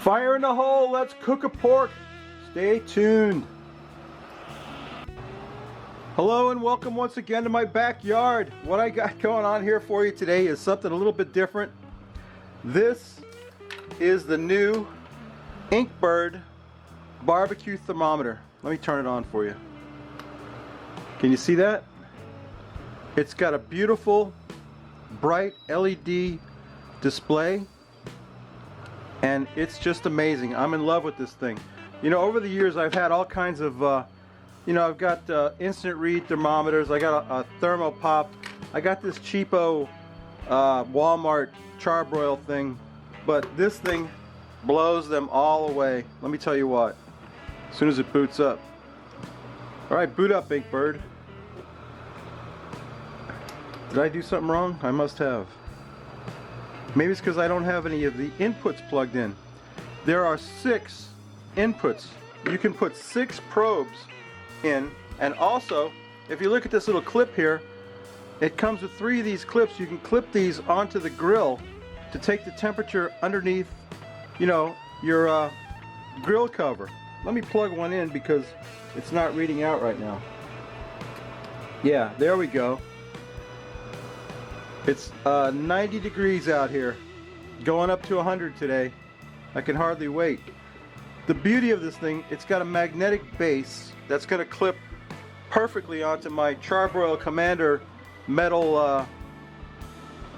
Fire in the hole, let's cook a pork. Stay tuned. Hello and welcome once again to my backyard. What I got going on here for you today is something a little bit different. This is the new Inkbird barbecue thermometer. Let me turn it on for you. Can you see that? It's got a beautiful bright LED display and it's just amazing. I'm in love with this thing. You know, over the years I've had all kinds of I've got instant read thermometers. I got a Thermopop. I got this cheapo Walmart charbroil thing, but this thing blows them all away. Let me tell you what, as soon as it boots up. Alright, boot up, Inkbird. Did I do something wrong? I must have. Maybe it's because I don't have any of the inputs plugged in. There are 6 inputs. You can put 6 probes in, and also if you look at this little clip here, it comes with 3 of these clips. You can clip these onto the grill to take the temperature underneath, you know, your grill cover. Let me plug one in because it's not reading out right now. Yeah, there we go. It's 90 degrees out here, going up to 100 today. I can hardly wait. The beauty of this thing, it's got a magnetic base that's going to clip perfectly onto my Charbroil Commander metal,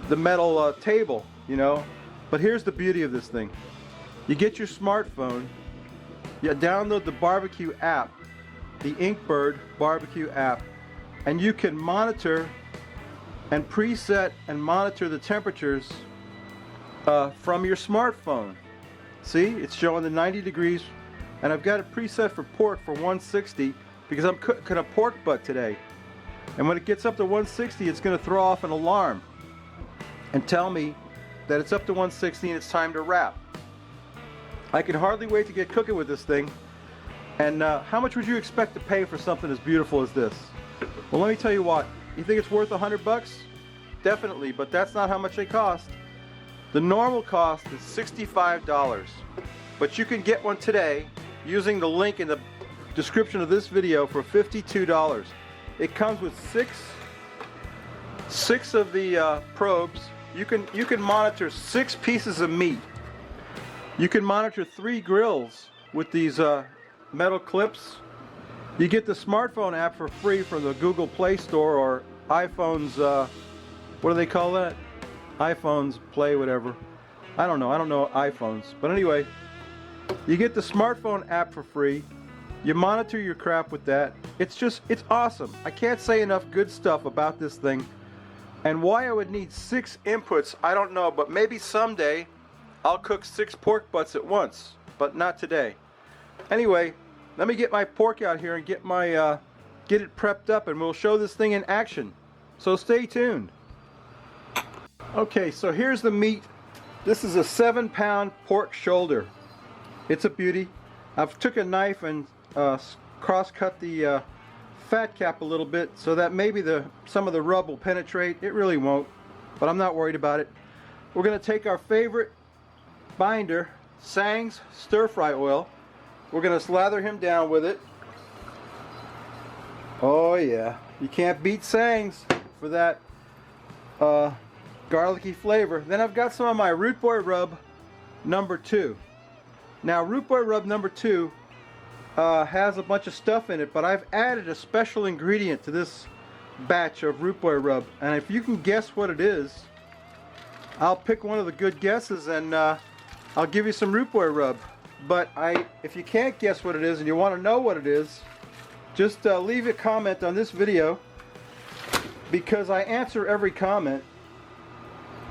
the metal table, you know. But here's the beauty of this thing. You get your smartphone, you download the barbecue app, the Inkbird barbecue app, and you can monitor and preset and monitor the temperatures from your smartphone. See, it's showing the 90 degrees, and I've got it preset for pork for 160 because I'm cooking a pork butt today. And when it gets up to 160, it's going to throw off an alarm and tell me that it's up to 160 and it's time to wrap. I can hardly wait to get cooking with this thing. And how much would you expect to pay for something as beautiful as this? Well, let me tell you what. You think it's worth $100? Definitely, but that's not how much they cost. The normal cost is $65, but you can get one today using the link in the description of this video for $52. It comes with six of the probes. You can monitor 6 pieces of meat. You can monitor 3 grills with these metal clips. You get the smartphone app for free from the Google Play Store or iPhone's, what do they call that? iPhone's Play, whatever. I don't know iPhones. But anyway, you get the smartphone app for free. You monitor your crap with that. It's awesome. I can't say enough good stuff about this thing. And why I would need 6 inputs, I don't know, but maybe someday I'll cook 6 pork butts at once, but not today. Anyway, let me get my pork out here and get it prepped up, and we'll show this thing in action. So stay tuned. Okay, so here's the meat. This is a 7-pound pork shoulder. It's a beauty. I've took a knife and cross-cut the fat cap a little bit so that maybe some of the rub will penetrate. It really won't, but I'm not worried about it. We're going to take our favorite binder, Sang's stir-fry oil. We're going to slather him down with it. Oh yeah, you can't beat Sang's for that garlicky flavor. Then I've got some of my Root Boy Rub number 2. Now Root Boy Rub number 2 has a bunch of stuff in it, but I've added a special ingredient to this batch of Root Boy Rub, and if you can guess what it is, I'll pick one of the good guesses and I'll give you some Root Boy Rub. But if you can't guess what it is and you want to know what it is, just leave a comment on this video because I answer every comment.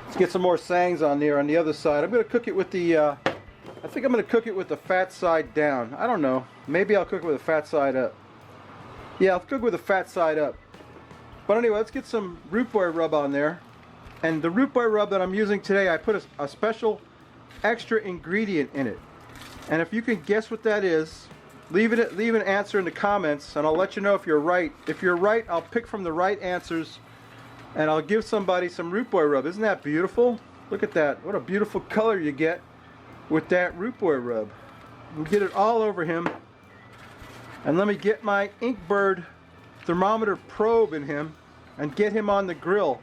Let's get some more Sangs on there on the other side. I'm going to cook it with the, I think I'm going to cook it with the fat side down. I don't know. Maybe I'll cook it with the fat side up. Yeah, I'll cook with the fat side up. But anyway, let's get some Root Boy Rub on there. And the Root Boy Rub that I'm using today, I put a special extra ingredient in it. And if you can guess what that is, leave an answer in the comments and I'll let you know if you're right. If you're right, I'll pick from the right answers and I'll give somebody some Root Boy Rub. Isn't that beautiful? Look at that. What a beautiful color you get with that root boy rub. We'll get it all over him. And let me get my Inkbird thermometer probe in him and get him on the grill.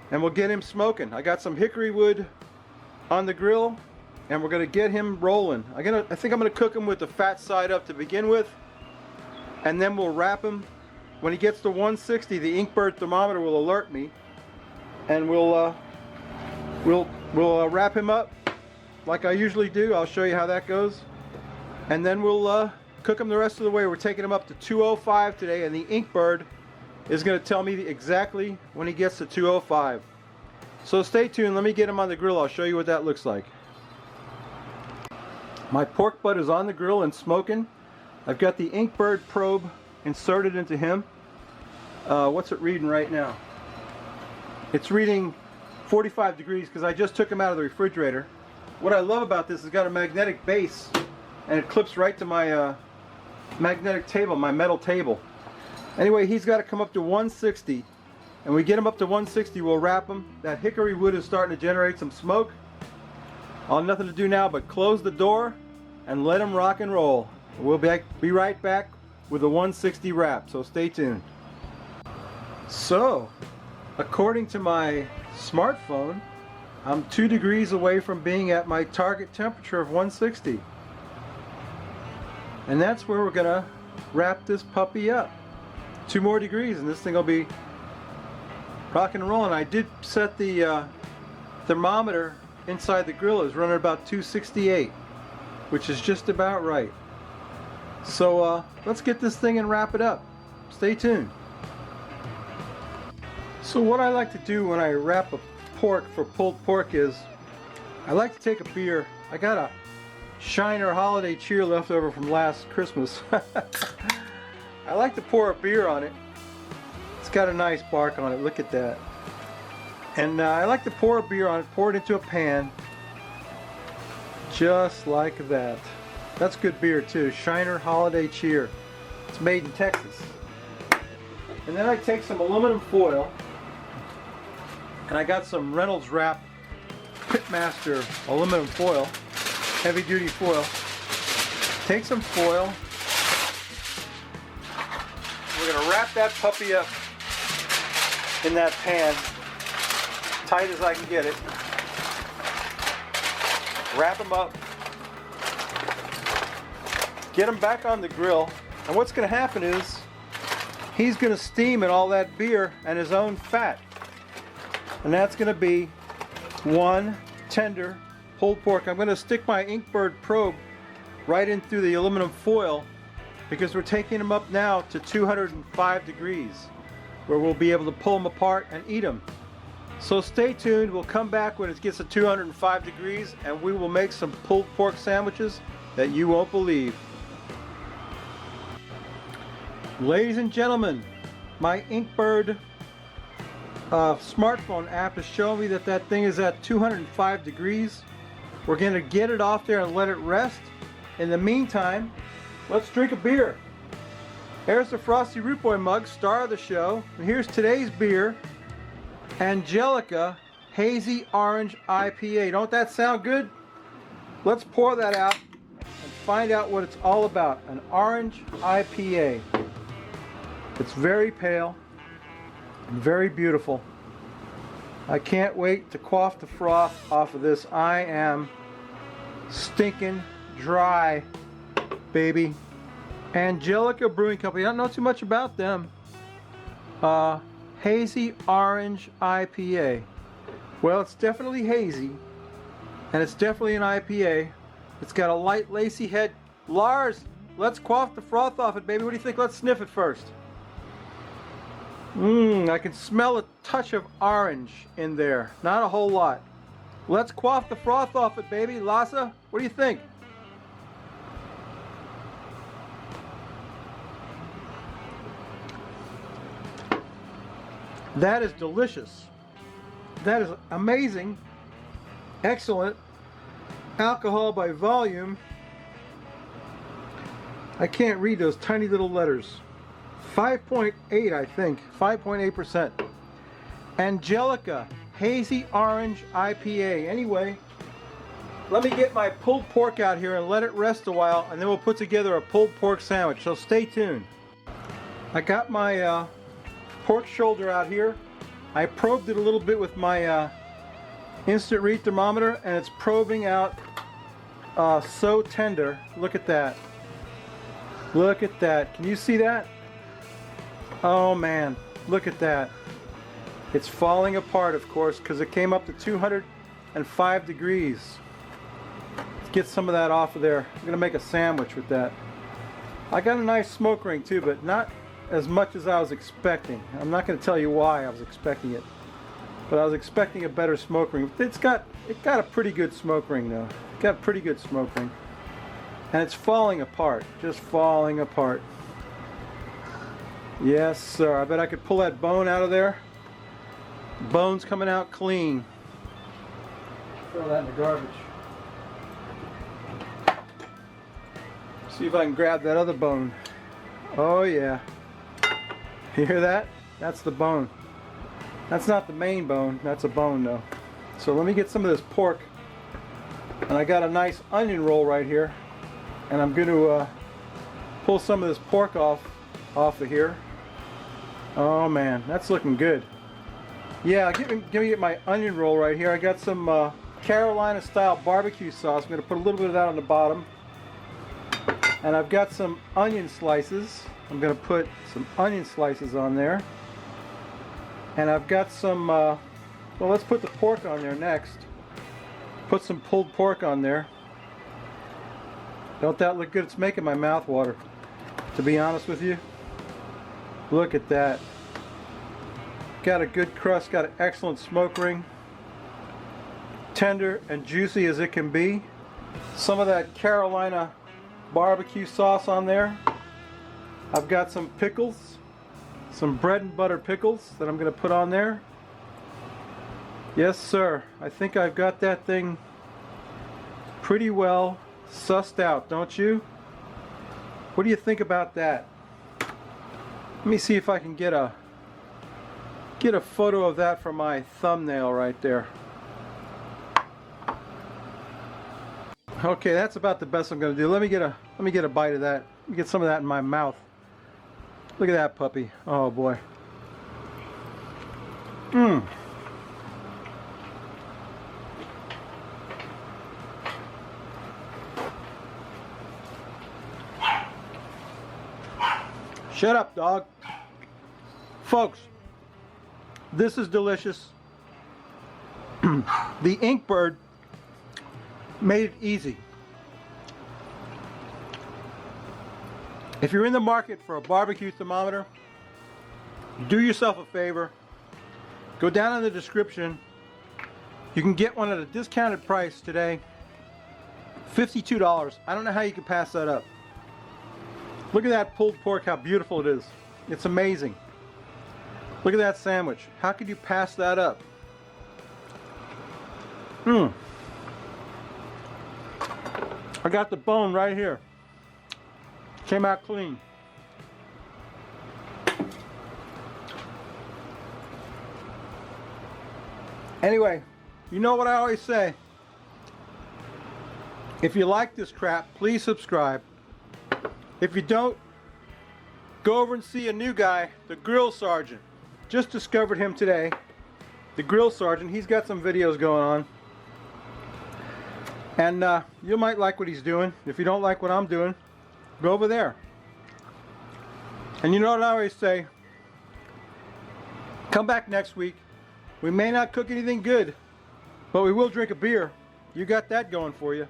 And we'll get him smoking. I got some hickory wood on the grill and we're gonna get him rolling. I think I'm gonna cook him with the fat side up to begin with, and then we'll wrap him. When he gets to 160, the Inkbird thermometer will alert me, and we'll wrap him up like I usually do. I'll show you how that goes, and then we'll cook him the rest of the way. We're taking him up to 205 today, and the Inkbird is going to tell me exactly when he gets to 205. So stay tuned. Let me get him on the grill. I'll show you what that looks like. My pork butt is on the grill and smoking. I've got the Inkbird probe inserted into him. What's it reading right now? It's reading 45 degrees because I just took him out of the refrigerator. What I love about this is it's got a magnetic base and it clips right to my magnetic table, my metal table. Anyway, he's got to come up to 160, and we get him up to 160, we'll wrap him. That hickory wood is starting to generate some smoke. I'll have nothing to do now but close the door and let him rock and roll. We'll be right back with a 160 wrap, so stay tuned. So, according to my smartphone, I'm 2 degrees away from being at my target temperature of 160. And that's where we're gonna wrap this puppy up. 2 more degrees and this thing will be rocking and rolling. I did set the thermometer inside the grill is running about 268, which is just about right. So let's get this thing and wrap it up. Stay tuned. So what I like to do when I wrap a pork for pulled pork is I like to take a beer. I got a Shiner holiday cheer left over from last Christmas. I like to pour a beer on it. It's got a nice bark on it, look at that. And I like to pour a beer on it, pour it into a pan, just like that. That's good beer too, Shiner Holiday Cheer. It's made in Texas. And then I take some aluminum foil, and I got some Reynolds Wrap Pitmaster aluminum foil, heavy duty foil. Take some foil. We're gonna wrap that puppy up in that pan, tight as I can get it. Wrap him up. Get him back on the grill. And what's gonna happen is he's gonna steam in all that beer and his own fat. And that's gonna be one tender pulled pork. I'm gonna stick my Inkbird probe right in through the aluminum foil because we're taking them up now to 205 degrees where we'll be able to pull them apart and eat them. So stay tuned. We'll come back when it gets to 205 degrees and we will make some pulled pork sandwiches that you won't believe. Ladies and gentlemen, my Inkbird smartphone app is showing me that that thing is at 205 degrees. We're going to get it off there and let it rest. In the meantime, let's drink a beer. There's the Frosty Root Boy mug, star of the show. And here's today's beer, Angelica Hazy Orange IPA. Don't that sound good? Let's pour that out and find out what it's all about. An orange IPA. It's very pale and very beautiful. I can't wait to quaff the froth off of this. I am stinking dry, baby. Angelica Brewing Company. I don't know too much about them. Hazy Orange IPA. Well, it's definitely hazy, and it's definitely an IPA. It's got a light lacy head. Lars, let's quaff the froth off it, baby. What do you think? Let's sniff it first. I can smell a touch of orange in there. Not a whole lot. Let's quaff the froth off it, baby. Lassa, what do you think? That is delicious. That is amazing. Excellent. Alcohol by volume. I can't read those tiny little letters. 5.8, I think. 5.8%. Angelica Hazy Orange IPA. Anyway, let me get my pulled pork out here and let it rest a while, and then we'll put together a pulled pork sandwich, so stay tuned. I got my pork shoulder out here. I probed it a little bit with my instant read thermometer, and it's probing out so tender. Look at that. Look at that. Can you see that? Oh man, look at that. It's falling apart, of course, because it came up to 205 degrees. Let's get some of that off of there. I'm gonna make a sandwich with that. I got a nice smoke ring too, but not as much as I was expecting. I'm not gonna tell you why I was expecting it, but I was expecting a better smoke ring. It got a pretty good smoke ring though. It got a pretty good smoke ring. And it's falling apart, just falling apart. Yes, sir. I bet I could pull that bone out of there. Bone's coming out clean. Throw that in the garbage. See if I can grab that other bone. Oh yeah. You hear that? That's the bone. That's not the main bone. That's a bone though. So let me get some of this pork. And I got a nice onion roll right here. And I'm going to pull some of this pork off of here. Oh man, that's looking good. Yeah, give me my onion roll right here. I got some Carolina style barbecue sauce. I'm going to put a little bit of that on the bottom. And I've got some onion slices. I'm going to put some onion slices on there. And I've got some, well, let's put the pork on there next. Put some pulled pork on there. Don't that look good? It's making my mouth water, to be honest with you. Look at that. Got a good crust, got an excellent smoke ring. Tender and juicy as it can be. Some of that Carolina barbecue sauce on there. I've got some pickles, some bread and butter pickles that I'm going to put on there. Yes, sir. I think I've got that thing pretty well sussed out, don't you? What do you think about that? Let me see if I can get a photo of that for my thumbnail right there. Okay, that's about the best I'm going to do. Let me get a bite of that. Let me get some of that in my mouth. Look at that puppy. Oh boy. Mmm. Shut up, dog. Folks, this is delicious. The Inkbird made it easy. If you're in the market for a barbecue thermometer, do yourself a favor. Go down in the description. You can get one at a discounted price today. $52. I don't know how you can pass that up. Look at that pulled pork, how beautiful it is. It's amazing. Look at that sandwich. How could you pass that up? Mmm. I got the bone right here. Came out clean. Anyway, you know what I always say. If you like this crap, please subscribe. If you don't, go over and see a new guy, the Grill Sergeant. Just discovered him today. The Grill Sergeant, he's got some videos going on. And you might like what he's doing. If you don't like what I'm doing, go over there. And you know what I always say? Come back next week. We may not cook anything good, but we will drink a beer. You got that going for you.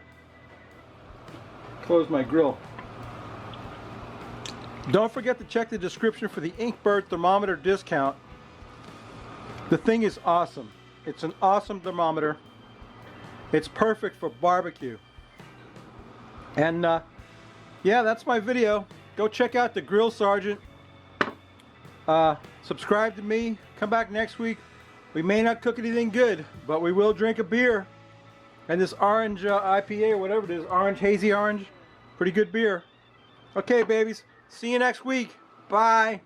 Close my grill. Don't forget to check the description for the Inkbird thermometer discount. The thing is awesome. It's an awesome thermometer. It's perfect for barbecue. And yeah, that's my video. Go check out the Grill Sergeant. Subscribe to me. Come back next week. We may not cook anything good, but we will drink a beer. And this orange IPA or whatever it is, orange, hazy orange, pretty good beer. Okay, babies. See you next week. Bye.